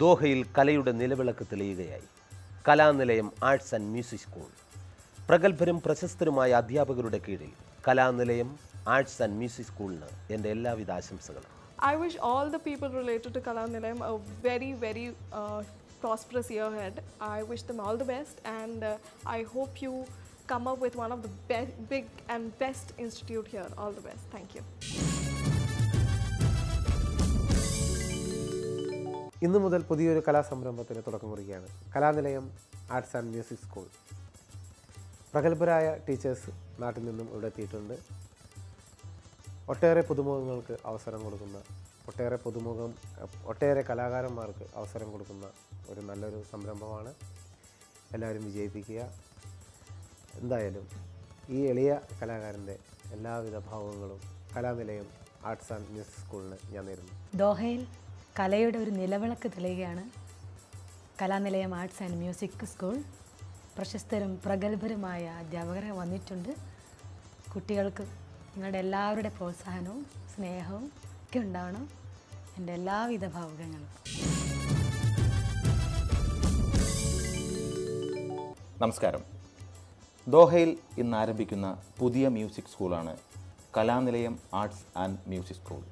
ദോഹയിൽ കലയുടെ നിലവിളക്ക് തെളിയുകയായി. Kalanilayam arts and music school. പ്രഗത്ഭരും പ്രശസ്തരുമായ അധ്യാപകരുടെ കീഴിൽ കലാനിലയം ആർട്സ് ആൻഡ് മ്യൂസിക് സ്കൂളിന് എൻ്റെ എല്ലാവിധ ആശംസകളും. I wish all the people related to Kala Nilayam a very, very prosperous year ahead. I wish them all the best, and I hope you come up with one of the big and best institute here. All the best. Thank you. ഇന്നു മുതൽ പുതിയൊരു കലാസംരംഭത്തിന് തുടക്കം കുറിക്കുകയാണ് Kalanilayam arts and music school. പ്രഗത്ഭരായ teachers നാട്ടിൽ നിന്നും ഇവിടെ എത്തിയിട്ടുണ്ട്. ഒട്ടേറെ പുതുമുഖങ്ങൾക്ക് അവസരം കൊടുക്കുന്ന, ഒട്ടേറെ കലാകാരന്മാർക്ക് അവസരം കൊടുക്കുന്ന ഒരു നല്ലൊരു സംരംഭമാണ്. എല്ലാവരും വിജയിപ്പിക്കുക. എന്തായാലും ഈ എളിയ കലാകാരൻ്റെ എല്ലാവിധ ഭാവങ്ങളും കലാനിലയം ആർട്സ് ആൻഡ് മ്യൂസിക് സ്കൂളിന് ഞാൻ നേരുന്നു. ദോഹയിൽ കലയുടെ ഒരു നിലവിളക്ക് തെളിയുകയാണ് Kalanilayam arts and music school. പ്രശസ്തരും പ്രഗത്ഭരുമായ അധ്യാപകരെ വന്നിട്ടുണ്ട്. കുട്ടികൾക്ക് നിങ്ങളുടെ എല്ലാവരുടെ പ്രോത്സാഹനവും സ്നേഹവും ഒക്കെ ഉണ്ടാവണം. എൻ്റെ എല്ലാവിധ ഭാവുകങ്ങളും. നമസ്കാരം. ദോഹയിൽ ഇന്ന് ആരംഭിക്കുന്ന പുതിയ മ്യൂസിക് സ്കൂളാണ് Kalanilayam arts and music school.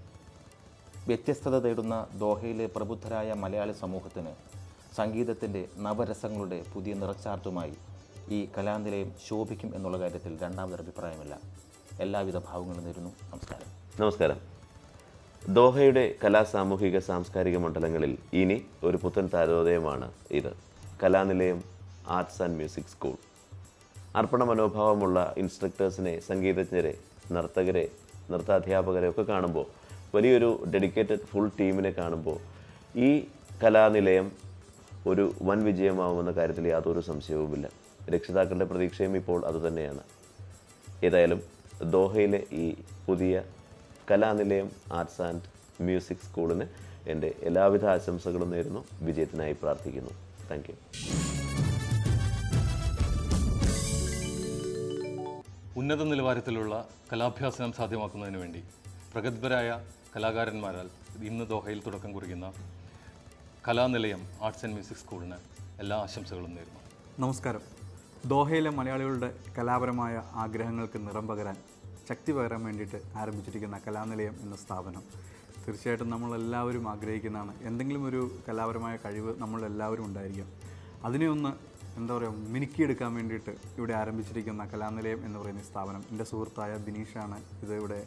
വ്യത്യസ്തത തേടുന്ന ദോഹയിലെ പ്രബുദ്ധരായ മലയാളി സമൂഹത്തിന് സംഗീതത്തിൻ്റെ നവരസങ്ങളുടെ പുതിയ നിറച്ചാർത്തുമായി ഈ കലാനിലയം ശോഭിക്കും എന്നുള്ള കാര്യത്തിൽ രണ്ടാമതൊരു അഭിപ്രായമില്ല. എല്ലാവിധ ഭാവങ്ങളും നേരുന്നു. നമസ്കാരം. ദോഹയുടെ സാമൂഹിക സാംസ്കാരിക മണ്ഡലങ്ങളിൽ ഇനി ഒരു പുത്തൻ താരോദയമാണ് ഇത്. Kalanilayam arts and music school. അർപ്പണ മനോഭാവമുള്ള ഇൻസ്ട്രക്ടേഴ്സിനെ, സംഗീതജ്ഞരെ, നർത്തകരെ, നൃത്താധ്യാപകരെ ഒക്കെ കാണുമ്പോൾ, വലിയൊരു ഡെഡിക്കേറ്റഡ് ഫുൾ ടീമിനെ കാണുമ്പോൾ ഈ കലാനിലയം ഒരു വൻ വിജയമാവുമെന്ന കാര്യത്തിൽ യാതൊരു സംശയവുമില്ല. രക്ഷിതാക്കളുടെ പ്രതീക്ഷയും ഇപ്പോൾ അതുതന്നെയാണ്. ഏതായാലും ദോഹയിലെ ഈ പുതിയ കലാനിലയം ആർട്സ് ആൻഡ് മ്യൂസിക് സ്കൂളിന് എൻ്റെ എല്ലാവിധ ആശംസകളും നേരുന്നു. വിജയത്തിനായി പ്രാർത്ഥിക്കുന്നു. Thank you. ഉന്നത നിലവാരത്തിലുള്ള കലാഭ്യാസനം സാധ്യമാക്കുന്നതിന് വേണ്ടി പ്രഗത്ഭരായ കലാകാരന്മാരാൽ ഇന്ന് ദോഹയിൽ തുടക്കം കുറിക്കുന്ന കലാനിലയം ആർട്സ് ആൻഡ് മ്യൂസിക് സ്കൂളിന് എല്ലാ ആശംസകളും നേരുന്നു. നമസ്കാരം. ദോഹയിലെ മലയാളികളുടെ കലാപരമായ ആഗ്രഹങ്ങൾക്ക് നിറം പകരാൻ, ശക്തി പകരാൻ വേണ്ടിയിട്ട് ആരംഭിച്ചിരിക്കുന്ന കലാനിലയം എന്ന സ്ഥാപനം തീർച്ചയായിട്ടും നമ്മളെല്ലാവരും ആഗ്രഹിക്കുന്നതാണ്. എന്തെങ്കിലും ഒരു കലാപരമായ കഴിവ് നമ്മളെല്ലാവരും ഉണ്ടായിരിക്കും. അതിനെ ഒന്ന് മിനുക്കിയെടുക്കാൻ വേണ്ടിയിട്ട് ഇവിടെ ആരംഭിച്ചിരിക്കുന്ന കലാനിലയം എന്ന് പറയുന്ന സ്ഥാപനം, എൻ്റെ സുഹൃത്തായ ബിനീഷാണ് ഇത് ഇവിടെ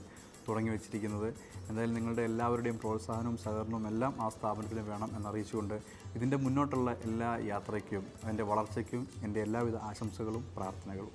തുടങ്ങി വെച്ചിരിക്കുന്നത്. എന്തായാലും നിങ്ങളുടെ എല്ലാവരുടെയും പ്രോത്സാഹനവും സഹകരണവും എല്ലാം ആ സ്ഥാപനത്തിൽ വേണം എന്നറിയിച്ചുകൊണ്ട് ഇതിൻ്റെ മുന്നോട്ടുള്ള എല്ലാ യാത്രയ്ക്കും അതിൻ്റെ വളർച്ചയ്ക്കും എൻ്റെ എല്ലാവിധ ആശംസകളും പ്രാർത്ഥനകളും.